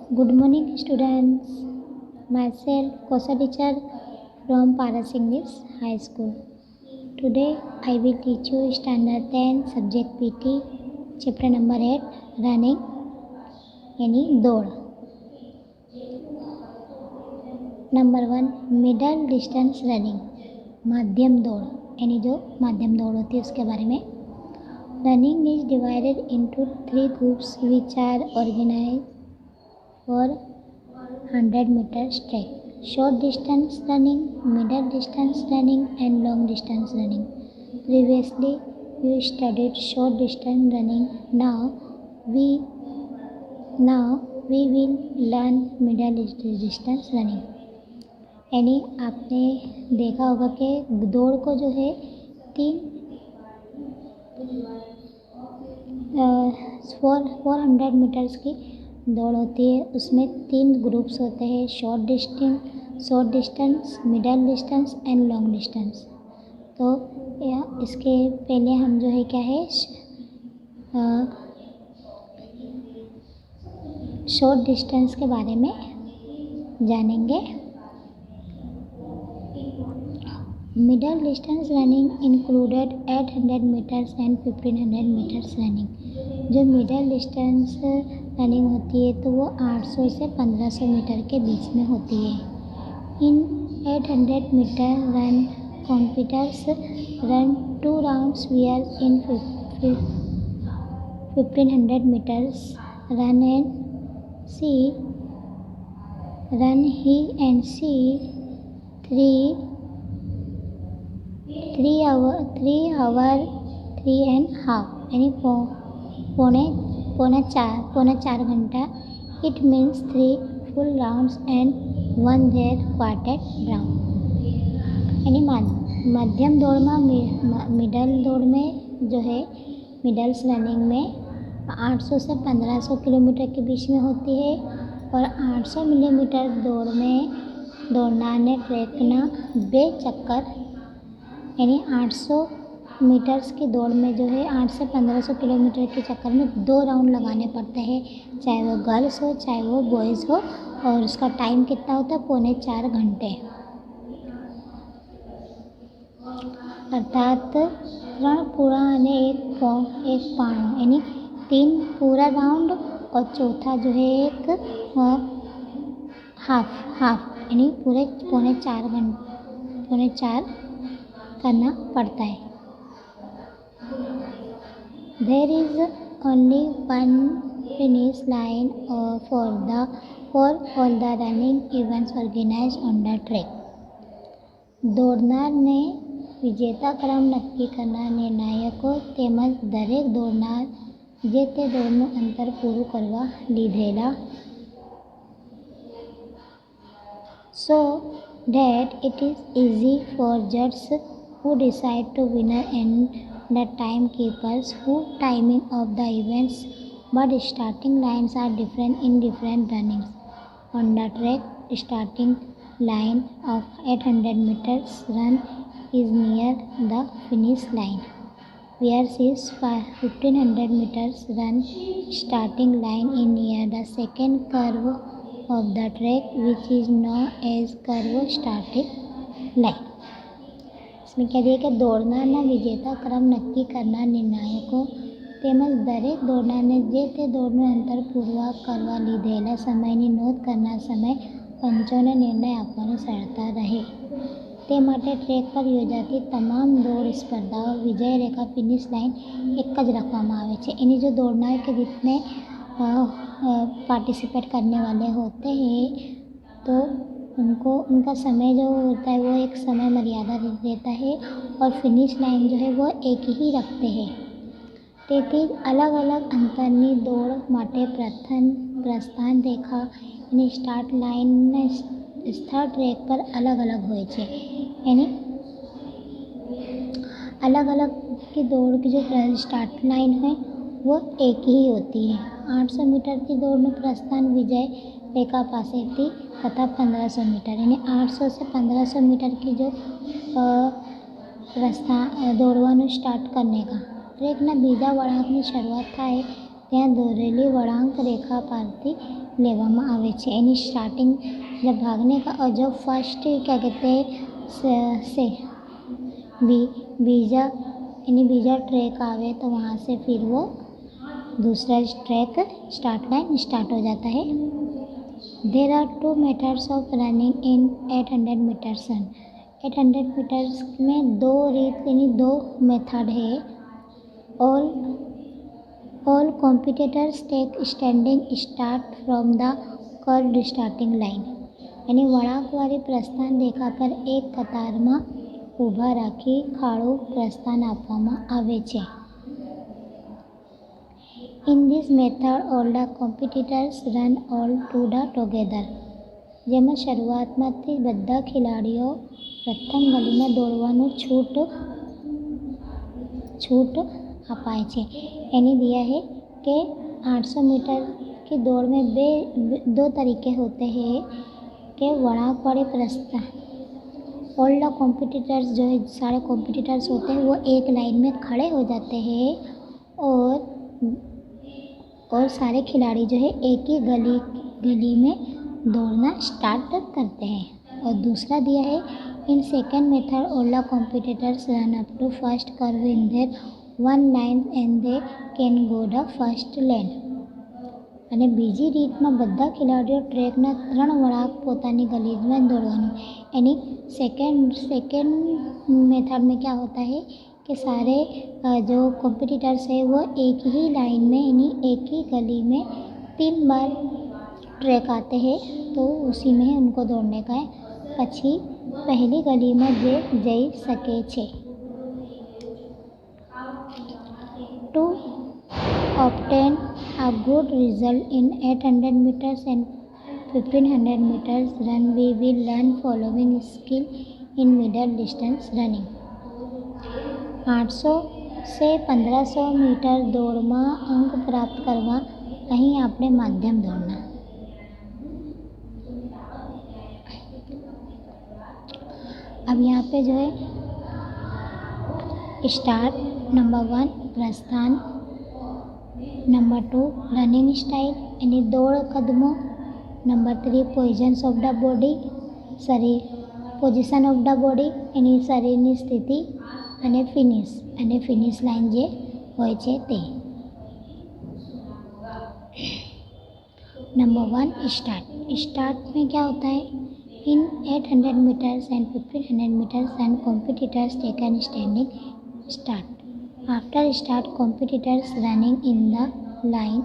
Good morning, students. Myself, Kosa teacher from Paras English High School. Today, I will teach you Standard 10 Subject PT, Chapter number 8, Running, यानी दौड़. Number 1, middle distance running, माध्यम दौड़, यानी जो माध्यम दौड़ होती है उसके बारे में. Running is divided into 3 groups which are organized for 100 meters trek. Short distance running, middle distance running and long distance running. Previously you studied short distance running. Now we will learn middle distance running. यानी आपने देखा होगा कि दौड़ को जो है 400 metres की दौड़ होती है. उसमें 3 ग्रुप्स होते हैं, short distance, middle distance and long distance. तो इसके पहले हम जो है क्या है शॉर्ट डिस्टेंस के बारे में जानेंगे. Middle distance running included 800 meters and 1500 meters running. जो मिडल डिस्टेंस रनिंग होती है तो वो 800 से 1500 मीटर के बीच में होती है. In 800 metre run competitors run 2 rounds where in 1500 metres run he and see 3 hour 3.5 यानी पौना 4 घंटा. It means 3 full rounds and 1 their quartet round. यानी मध्यम दौड़ में मिडल दौड़ में जो है मिडल्स रनिंग में 800 से 1500 किलोमीटर के बीच में होती है और 800 मिलीमीटर दौड़ में दौड़ना ने ट्रैकना 2 चक्कर यानी 800 मीटर्स की दौड़ में जो है 8 से 1500 किलोमीटर के चक्कर में 2 राउंड लगाने पड़ते हैं, चाहे वो गर्ल्स हो चाहे वो बॉयज़ हो. और उसका टाइम कितना होता है? 4.25 घंटे. अर्थात 3 पूरा यानी एक पाँव यानी 3 पूरा राउंड और चौथा जो है एक हाफ यानी पूरे 4.25 करना पड़ता है. There is only one finish line for all the running events organized on the track. દોડનારને વિજેતા ક્રમ નક્કી કરનાર નિર્ણાયકો તેમજ દરેક દોડનાર જે તે દોડનું અંતર પૂરું કરવા લીધેલા so that it is easy for judges who decide to winner and the timekeepers who timing of the events, but starting lines are different in different runnings. On the track, starting line of 800 meters run is near the finish line, whereas 1500 meters run starting line is near the second curve of the track, which is known as curve starting line. इसमें क्या दिया कि દોડનારના વિજેતા ક્રમ નક્કી કરનાર નિર્ણાયકો તેમજ દરેક દોડનારને જે તે દોડનું અંતર પૂર્ણ કરવા લીધેલા સમયની નોંધ કરનાર સમય પંચોને નિર્ણય આપવાની સરળતા રહે તે માટે ટ્રેક પર યોજાતી તમામ દોડ સ્પર્ધાઓ વિજય રેખા ફિનિશ લાઇન એક જ रखવામાં આવે છે. यानी जो दौड़ना के जितने पार्टिसिपेट करने वाले होते हैं तो उनका समय जो होता है वो एक समय मर्यादा देता है और फिनिश लाइन जो है वो एक ही रखते हैं. તેથી અલગ અલગ અંતરની દોડ માટે પ્રસ્થાન રેખા यानी સ્ટાર્ટ લાઇનને સ્થળ ટ્રેક પર अलग अलग હોય છે. यानी अलग अलग की दौड़ की जो स्टार्ट लाइन है वो एक ही होती है. 800 मीटर की दौड़ में प्रस्थान विजय रेखा पासेથી तथा 1500 मीटर यानी 800 से 1500 मीटर की जो દોડવાનું સ્ટાર્ટ करने का ટ્રેકના બીજા વળાંકની શરૂઆત થાય ત્યાં દોરેલી વળાંક રેખા પરથી લેવામાં આવે છે. એની स्टार्टिंग जब भागने का और जब फर्स्ट क्या कहते हैं से बीजा ट्रैक आवे तो वहाँ से फिर वो दूसरा ट्रैक स्टार्ट लाइन स्टार्ट हो जाता है. There are 2 methods of running in 800 meters run. 800 meters में 2 रीत यानी 2 मेथड है. All competitors take standing start from the curved starting line. यानी वळांकवाળી પ્રસ્થાન રેખા પર એક કતારમાં ઊભા રાખી ખાડું પ્રસ્થાન આપવામાં આવે છે. In this method all the competitors run all together. જેમાં શરૂઆતમાં જ બધા ખેલાડીઓ પ્રથમ ગલીમાં દોડવાનું छूट अपाए छे. यानी दिया है कि 800 मीटर की दौड़ में 2 तरीके होते हैं कि वळांकवाળી प्रस्थान. ऑल द कॉम्पिटिटर्स जो है सारे कॉम्पिटिटर्स होते हैं वो एक लाइन में खड़े हो जाते हैं और सारे खिलाड़ी जो है एक ही गली में दौड़ना स्टार्ट करते हैं. और दूसरा दिया है in second method all the competitors run up to first curve in their one line and they can go the first lane. અને બીજી રીતમાં બધા ખેલાડીઓ ટ્રેકના 3 વળાંક પોતાની ગલીમાં દોડવાનું. यानी सेकेंड मेथड में क्या होता है कि सारे जो कॉम्पिटिटर्स है वो एक ही लाइन में यानी एक ही गली में 3 बार ट्रैक आते हैं तो उसी में उनको दौड़ने का है. પછી પહેલી ગલીમાં જે જઈ શકે છે. To obtain a good result in 800 meters and 1500 meters run, we will learn following skill in middle distance running. 800 से 1500 मीटर दौड़માં અંક પ્રાપ્ત કરવા અહીં આપણે માધ્યમ દોડના. अब यहाँ पे जो है स्टार्ट, नंबर 1 प्रस्थान, नंबर 2 रनिंग स्टाइल यानी दौड़ कदमों, number 3 positions of the body शरीर, पोजिशन ऑफ द बॉडी यानी शरीરની સ્થિતિ અને ફિનિશ લાઇન જે હોય છે તે. नंबर 1 स्टार्ट में क्या होता है in 800 meters and 1500 meters and competitors take an standing start. After start competitors running in the line.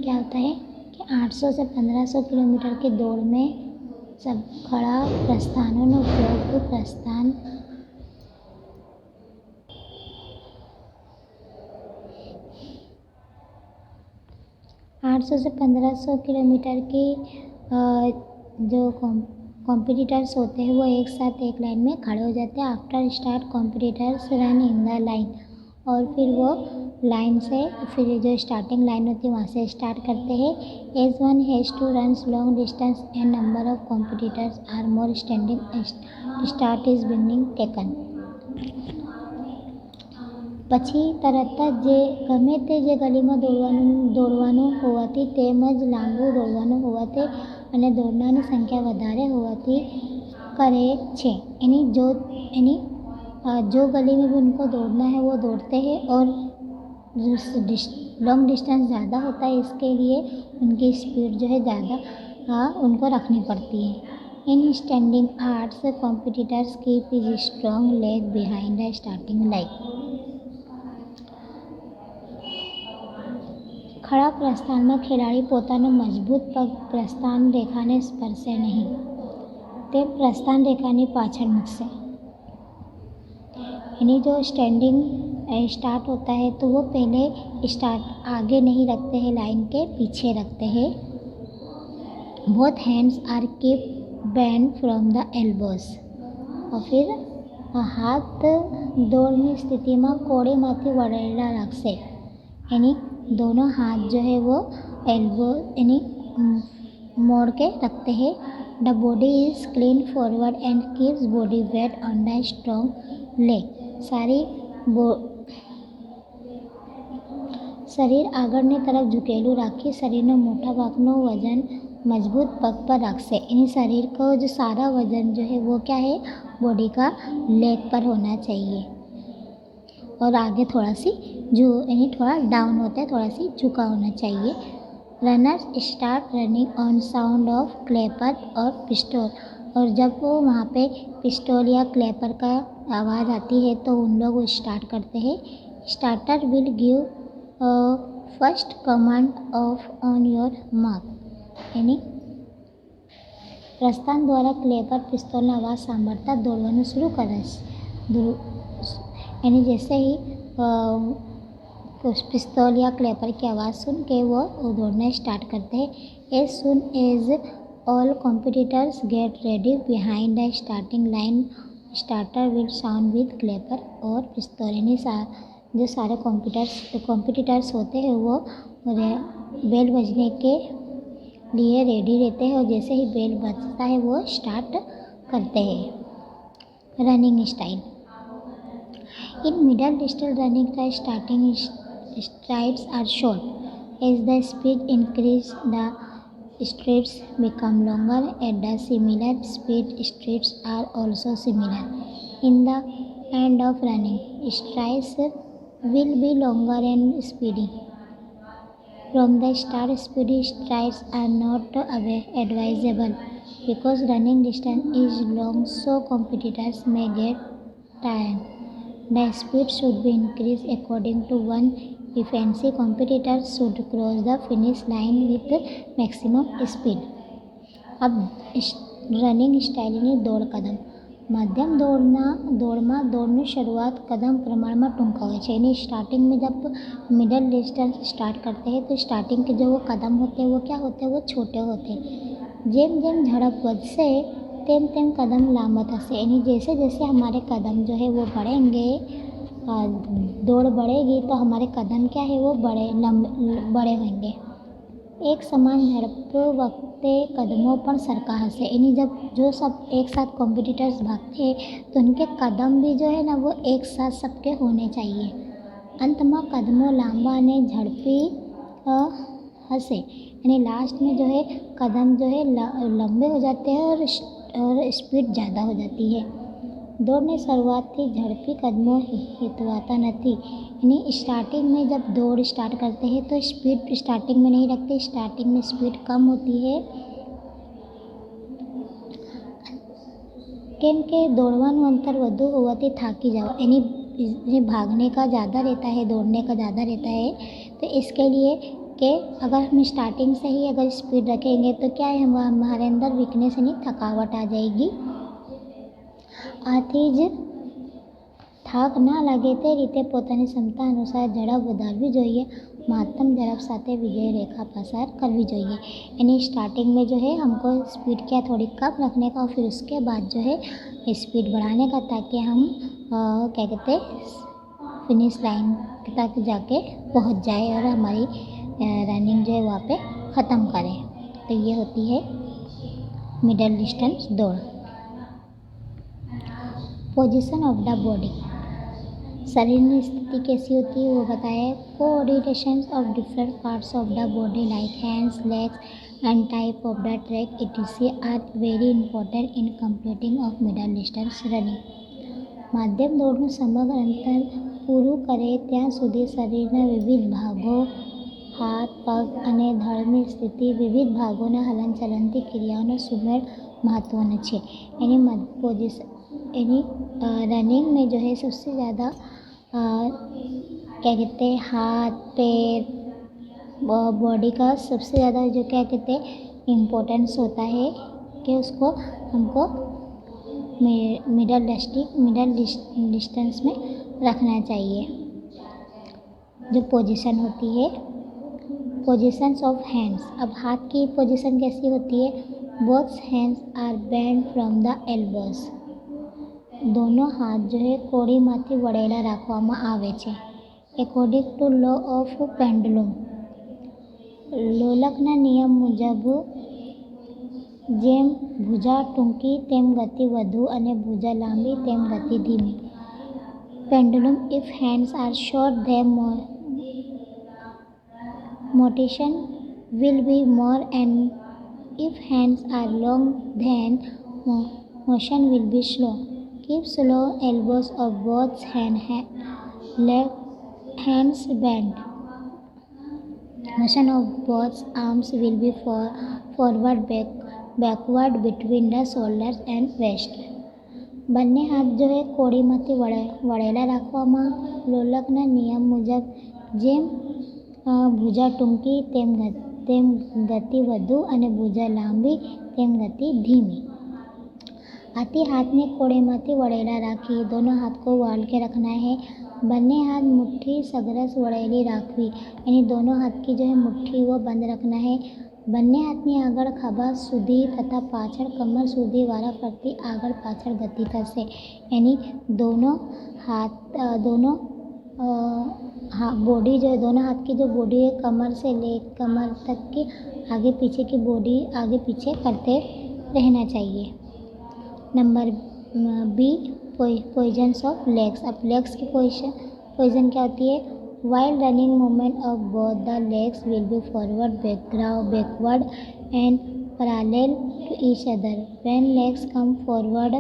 क्या होता है कि 800 से 1500 किलोमीटर की दौड़ में सब खड़ा प्रस्थानों ने उपयोग प्रस्थान 800 से 1500 किलोमीटर की जो कॉम्पिटिटर्स होते हैं वो एक साथ एक लाइन में खड़े हो जाते हैं. After start competitors run in the line. और फिर वो लाइन से फिर जो स्टार्टिंग लाइन होती है वहाँ से स्टार्ट करते हैं. As one has to runs long distance and number of competitors are more standing start is beginning taken. પછી તરત જ ગમે તે જે ગલીમાં દોડવાનું હોવાથી તેમજ લાંબુ દોડવાનું હોવાથી અને દોડનારની સંખ્યા વધારે હોવાથી કરે છે. जो गली में भी उनको दौड़ना है वो दौड़ते हैं और लॉन्ग डिस्टेंस ज़्यादा होता है इसके लिए उनकी स्पीड जो है ज़्यादा उनको रखनी पड़ती है. In standing starts competitors keep is strong leg behind the starting line. ખડા પ્રસ્થાનમાં ખેલાડી પોતાનો મજબૂત પગ પ્રસ્થાન રેખાને સ્પર્શે નહીં. તે પ્રસ્થાન રેખાની પાછળ મૂકશે. यानी जो स्टैंडिंग स्टार्ट होता है तो वो पहले स्टार्ट आगे नहीं रखते हैं, लाइन के पीछे रखते हैं. Both hands are keep bend from the elbows. और फिर हाथ दौड़नी स्थितिમાં કોડીમાંથી વળેલા રાખશે. यानी दोनों हाथ जो है वो एल्बो यानी मोड़ के रखते हैं. The body is clean forward and keeps body weight on the strong leg. શરીર આગળની તરફ ઝुकेલું રાખી શરીરનો મોટા ભાગનો वजन मजबूत पग पर रखसे यानी शरीर को जो सारा वजन जो है वो क्या है बॉडी का लेग पर होना चाहिए और आगे थोड़ा सी जो यानी थोड़ा डाउन होता है थोड़ा सी झुका होना चाहिए। Runners start running on sound of Clapper और पिस्टल और जब वो वहाँ पे पिस्टल या क्लैपर का आवाज़ आती है तो उन लोग स्टार्ट करते हैं। Starter will give first command of on your mark यानी પ્રસ્થાન દ્વારા ક્લેપર પિસ્તોલનો અવાજ સાંભળતા દોડવાનું શરૂ કરે यानी जैसे ही पिस्तौल या क्लैपर की आवाज़ सुन के वो दौड़ना स्टार्ट करते हैं। As soon as all competitors get ready behind the starting line starter will sound with clapper और पिस्तौल यानी जो सारे कॉम्पिटिटर्स होते हैं वो बेल बजने के लिए रेडी रहते हैं और जैसे ही बेल बजता है वो स्टार्ट करते हैं। Running style in middle distance running the starting strides are short. As the speed increase, the strides become longer. At the similar speed, strides are also similar. In the end of running, strides will be longer and speedy. From the start, speedy strides are not advisable because running distance is long, so competitors may get tired. The speed should be increased according to one. Defensive competitors should cross the finish line with maximum speed. अब running સ્ટાઇલની દોડ કદમ મધ્યમ દોડમાં દોડની શરૂઆત કદમ પ્રમાણમાં ટૂંકા હોય છે यानी स्टार्टिंग में जब मिडल डिस्टेंस स्टार्ट करते हैं तो स्टार्टिंग के जो वो कदम होते हैं वो क्या होते हैं वो छोटे होते हैं। જેમ જેમ ઝડપ વધશે તેમ તેમ कदम लांबा થશે यानी जैसे जैसे हमारे कदम जो है वो बढ़ेंगे दौड़ बढ़ेगी तो हमारे कदम क्या है वो बड़े होंगे। एक समान झड़प वक्ते कदमों पर सरका हंसे यानी जब जो सब एक साथ कॉम्पिटिटर्स भागते हैं तो उनके कदम भी जो है ना वो एक साथ सबके होने चाहिए। अंत में कदमों लांबा ने झड़पी हंसे यानी लास्ट में जो है कदम जो है लंबे हो जाते हैं और स्पीड ज़्यादा हो जाती है। दौड़ने शुरुआती झड़पी कदमों हितवाता नहीं यानी स्टार्टिंग में जब दौड़ स्टार्ट करते हैं तो स्पीड स्टार्टिंग में नहीं रखते। स्टार्टिंग में स्पीड कम होती है केम के दौड़વાનું अंतर વધુ હોવાથી થાકી जाओ यानी भागने का ज़्यादा रहता है दौड़ने का ज़्यादा रहता है तो इसके लिए कि अगर हम स्टार्टिंग से ही अगर स्पीड रखेंगे तो क्या है हमारे अंदर वीकनेस यानी थकावट आ जाएगी। આથી જ થાક ના લાગે તે રીતે પોતાની ક્ષમતા અનુસાર ઝડપ વધારવી જોઈએ। મહત્તમ ઝડપ સાથે વિજય रेखा पसार करवी જોઈએ यानी स्टार्टिंग में जो है हमको स्पीड क्या थोड़ी कम रखने का और फिर उसके बाद जो है स्पीड बढ़ाने का ताकि हम क्या कहते फिनिश लाइन तक जाके पहुंच जाए और हमारी रनिंग जो है वहाँ पे ख़त्म करें। तो ये होती है मिडल डिस्टेंस दौड़। पोजीशन ऑफ द बॉडी शरीर की स्थिति कैसी होती है वो बताया। Coordination of different parts of the body like hands legs and type of the track etc are very important in completing of middle distance running. માધ્યમ દોડનું સમગ્ર અંતર પૂરું કરે ત્યાં સુધી શરીરના વિવિધ ભાગો હાથ પગ અને ધડની સ્થિતિ વિવિધ ભાગોના હલનચલનથી ક્રિયાઓનો સુમેળ મહત્વનો છે। એની પોઝિશન यानी रनिंग में जो है सबसे ज़्यादा क्या कहते हैं हाथ पैर बॉडी का सबसे ज़्यादा जो क्या कहते हैं इम्पोर्टेंस होता है कि उसको हमको मिडल डिस्टेंस में रखना चाहिए। जो पोजीशन होती है पोजीशंस ऑफ हैंड्स। अब हाथ की पोजीशन कैसी होती है। Both hands are bend from the elbows. दोनों हाथ जो है કોડીમાંથી વળેલા રાખવામાં આવે છે। According to law of pendulum લોલકના નિયમ મુજબ જેમ ભુજા ટૂંકી તેમ ગતિ વધુ અને ભુજા લાંબી તેમ ગતિ ધીમી। Pendulum if hands are short then motion will be more, and if hands are long, then motion will be slow. Keep slow elbows of both hands bent. Motion of both arms will be backward between the shoulders and waist. બંને હાથ જો એ કોડીમાંથી વળેલા રાખવામાં. લોલકના નિયમ મુજબ જેમ ભુજા ટૂંકી તેમ ગતિ વધુ અને ભુજા લાંબી તેમ ગતિ ધીમી. आती हाथ ने कोड़े माथे वड़ेला राखी. दोनों हाथ को वाल के रखना है. बन्ने हाथ मुट्ठी सगरस वड़ेली राखवी, यानी दोनों हाथ की जो है मुट्ठी वो बंद रखना है. बन्ने हाथनी आगळ खभा સુધી तथा पाछळ कमर સુધી वारा फरती आगळ पाछळ गति थशे. यानी दोनों बॉडी जो है, दोनों हाथ की जो बॉडी है कमर से ले कमर तक की आगे पीछे की बॉडी आगे पीछे करते रहना चाहिए. Number B, positions of legs. अब लेग्स की पोजीशन क्या होती है? While running movement of both the legs will be forward, backward and parallel to each other. When legs come forward,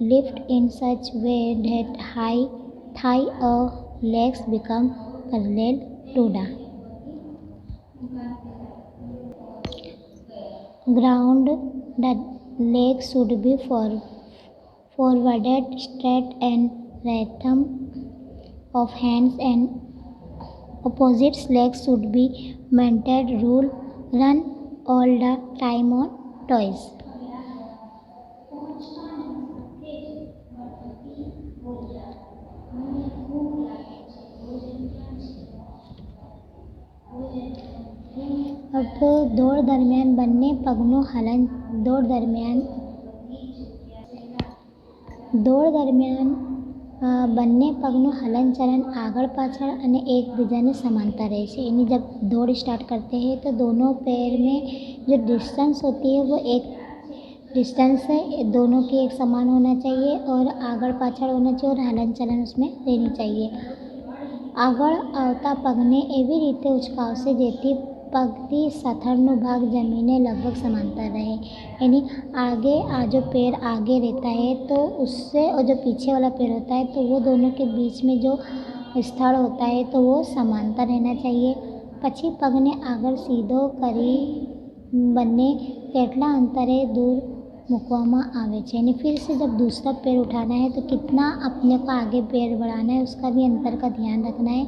lift in such way that thigh or legs become parallel to the ground. The legs should be forwarded straight and rhythm of hands and opposite legs should be maintained. Rule: run all the time on toes. अब दौड़ दरमियान બંને પગનું હલન. દોડ દરમિયાન બંને પગનું હલનચલન આગળ પાછળ અને એકબીજાને समांतर રહે છે. यानी जब दौड़ स्टार्ट करते हैं तो दोनों पैर में जो डिस्टेंस होती है वो एक डिस्टेंस है, दोनों की एक समान होना चाहिए और आगळ पाछળ होना चाहिए और हलन चलन उसमें रहनी चाहिए. આગળ આવતા પગને એવી રીતે ઉચકાવશે જેથી પગથી સથરનો ભાગ જમીને लगभग समांतर रहे. यानी आगे जो पैर आगे रहता है तो उससे और जो पीछे वाला पैर होता है तो वो दोनों के बीच में जो स्थल होता है तो वो समांतर रहना चाहिए. પછી પગને આગળ સીધો કરી બંને કેટલા અંતરે दूर મૂકવામાં આવે છે. यानी फिर से जब दूसरा पैर उठाना है तो कितना अपने को आगे पैर बढ़ाना है उसका भी अंतर का ध्यान रखना है.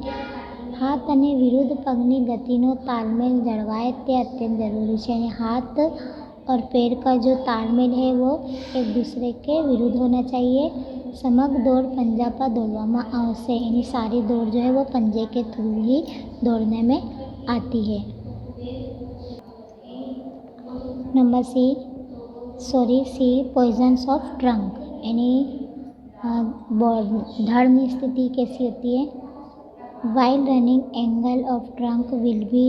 हाथ અને વિરુદ્ધ પગની ગતિનો તાલમેલ જળવાય તે અત્યંત જરૂરી છે. यानी हाथ और पैर का जो तालमेल है वो एक दूसरे के विरुद्ध होना चाहिए. समग्र दौड़ पंजा पर दौड़वामा आवशे. यानी सारी दौड़ जो है वो पंजे के थ्रू ही दौड़ने में आती है. Number C, positions of trunk. यानी धड़ की स्थिति कैसी होती है? While running angle of trunk will be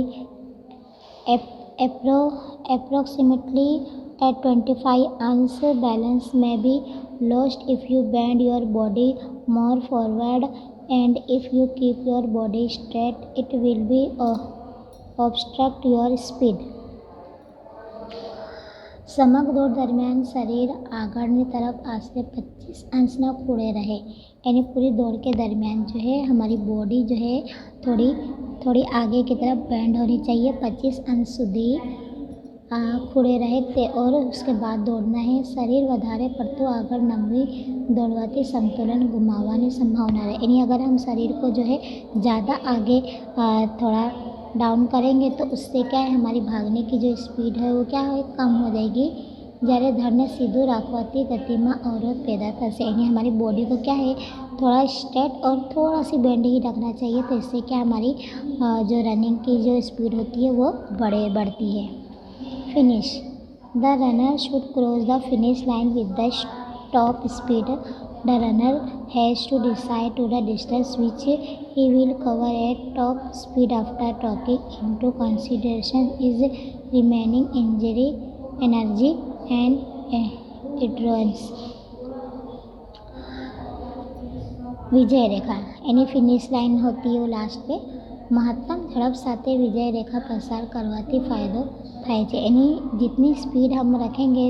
approximately at 25 अंश. Balance may be lost if you bend your body more forward, and if you keep your body straight it will be obstruct your speed. સમગ્ર દોડ દરમિયાન શરીર આગળની तरफ आश्रे 25 अंशના ખૂણે રહે. यानी पूरी दौड़ के दरमियान जो है हमारी बॉडी जो है थोड़ी आगे की तरफ बैंड होनी चाहिए. 25 अंश સુધી ખૂણે રહે તે और उसके बाद दौड़ना है. शरीर વધારે પડતું આગળ નમવી दौड़वाથી संतुलन गुमावવાની संभावना है. यानी अगर हम शरीर को जो है ज़्यादा आगे थोड़ा डाउन करेंगे तो उससे क्या है हमारी भागने की जो स्पीड है वो क्या है कम हो जाएगी. જ્યારે ધડને સીધું રાખવાથી ગતિમાં અવરોધ पैदा થશે. यानी हमारी बॉडी को क्या है थोड़ा स्ट्रेट और थोड़ा सी बेंड ही रखना चाहिए. तो इससे क्या हमारी जो रनिंग की जो स्पीड होती है वो बढ़ती है. Finish. The runner should cross the finish line with the top speed. The runner has to decide to the distance which he will cover at top speed after taking into consideration his remaining energy and endurance. विजय रेखा यानी finish line होती है वो last पे. મહત્તમ ઝડપ સાથે विजय रेखा प्रसार करवाती फ़ायदो થાય છે। यानी जितनी स्पीड हम रखेंगे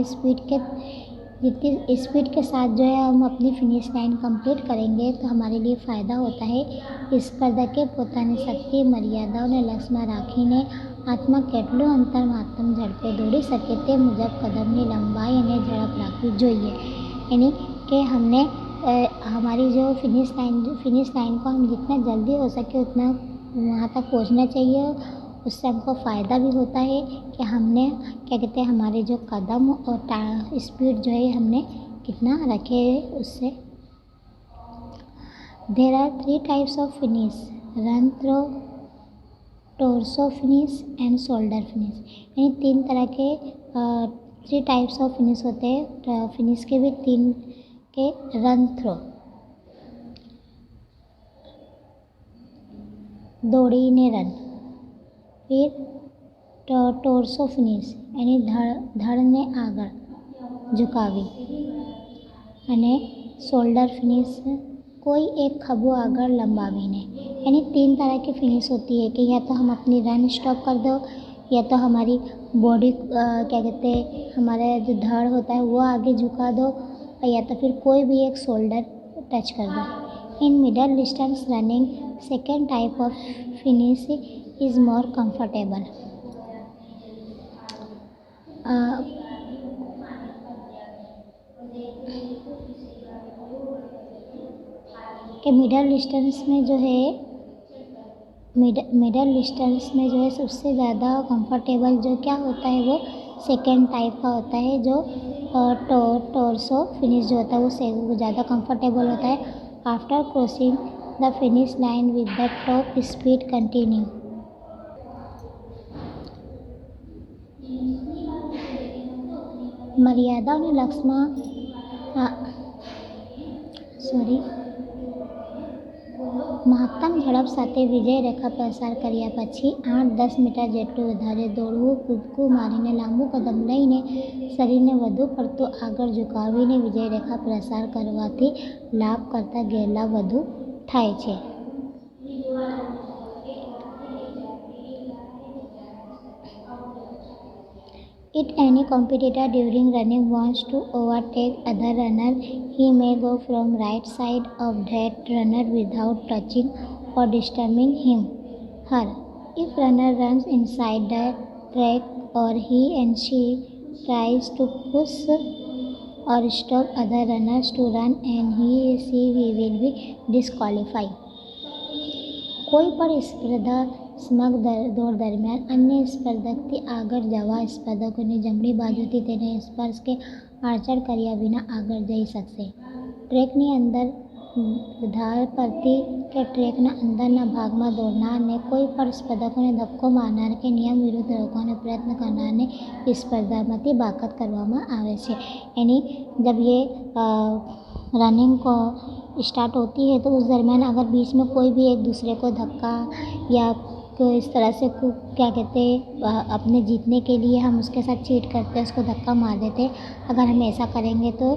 जितनी स्पीड के साथ जो है हम अपनी फिनिश लाइन कंप्लीट करेंगे तो हमारे लिए फ़ायदा होता है। સ્પર્ધકે પોતાની શક્તિ મર્યાદાઓને લક્ષ્યમાં રાખીને હાથમાં કેટલું અંતર મહત્તમ ઝડપે દોડી શકે તે મુજબ કદમની લંબાઈ અને ઝડપ રાખવી જોઈએ। यानी कि हमने हमारी जो फिनिश लाइन को हम जितना जल्दी हो सके उतना वहाँ तक पहुँचना चाहिए। उससे हमको फ़ायदा भी होता है कि हमने क्या कहते हैं हमारे जो कदम और स्पीड जो है हमने कितना रखे है उससे। There are 3 types of finish: run through, torso finish and shoulder finish. यानी 3 तरह के 3 टाइप्स ऑफ फिनिश होते हैं। फिनिश के भी 3 के रन थ्रो दौड़ीने रन, फिर टोर्सो फिनिश यानी ધડને આગળ ઝુકાવી અને शोल्डर फिनिश कोई एक खभो आगे लंबावीने। यानी 3 तरह की फिनिश होती है कि या तो हम अपनी रन स्टॉप कर दो या तो हमारी बॉडी क्या कहते हैं हमारा जो धड़ होता है वो आगे झुका दो या तो फिर कोई भी एक शोल्डर टच कर दो। In middle distance running second type of finish is more comfortable. कि मिडल डिस्टेंस में जो है सबसे ज़्यादा कंफर्टेबल जो क्या होता है वो सेकेंड टाइप का होता है। जो टोर्सो फिनिश जो होता है वो ज़्यादा कंफर्टेबल होता है। After crossing the finish line with the top speed continue. મર્યાદા અને લક્ષ્યમાં મહત્તમ ઝડપ સાથે વિજય રેખા પ્રસાર કર્યા પછી 8-10 મીટર જેટલું વધારે દોડવું, કૂદકું મારીને લાંબુ કદમ લઈને શરીરને વધુ પડતું આગળ ઝુકાવીને વિજય રેખા પ્રસાર કરવાથી લાભ કરતાં ગેરલાભ વધુ થાય છે। If any competitor during running wants to overtake other runner, he may go from right side of that runner without touching or disturbing her. If runner runs inside the track or he and she tries to push or stop other runners to run and he will be disqualified. કોઈ પણ સ્પર્ધાત્મક દોડ દરમિયાન અન્ય સ્પર્ધકથી આગળ જવા સ્પર્ધકોની જમણી બાજુથી તેને સ્પર્શ કે આડછાડ કર્યા વિના આગળ જઈ શકશે। ટ્રેકની અંદર ધાર પરથી કે ટ્રેકના અંદરના ભાગમાં દોડનારને કોઈ પણ સ્પર્ધકોને ધક્કો મારનાર કે નિયમ વિરુદ્ધ રોકવાનો પ્રયત્ન करनारને સ્પર્ધામાંથી બાકાત કરવામાં આવે છે। यानी जब ये रनिंग को स्टार्ट होती है तो उस दरमियान अगर बीच में कोई भी एक दूसरे को धक्का या इस तरह से क्या कहते हैं अपने जीतने के लिए हम उसके साथ चीट करते हैं, उसको धक्का मार देते हैं। अगर हम ऐसा करेंगे तो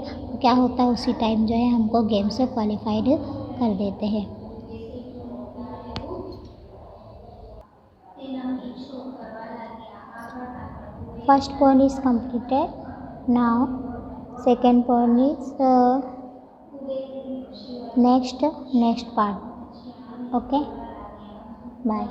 क्या होता है उसी टाइम जो है हमको गेम से क्वालिफाइड कर देते हैं। First point is completed. Now second point is next part. Okay, bye.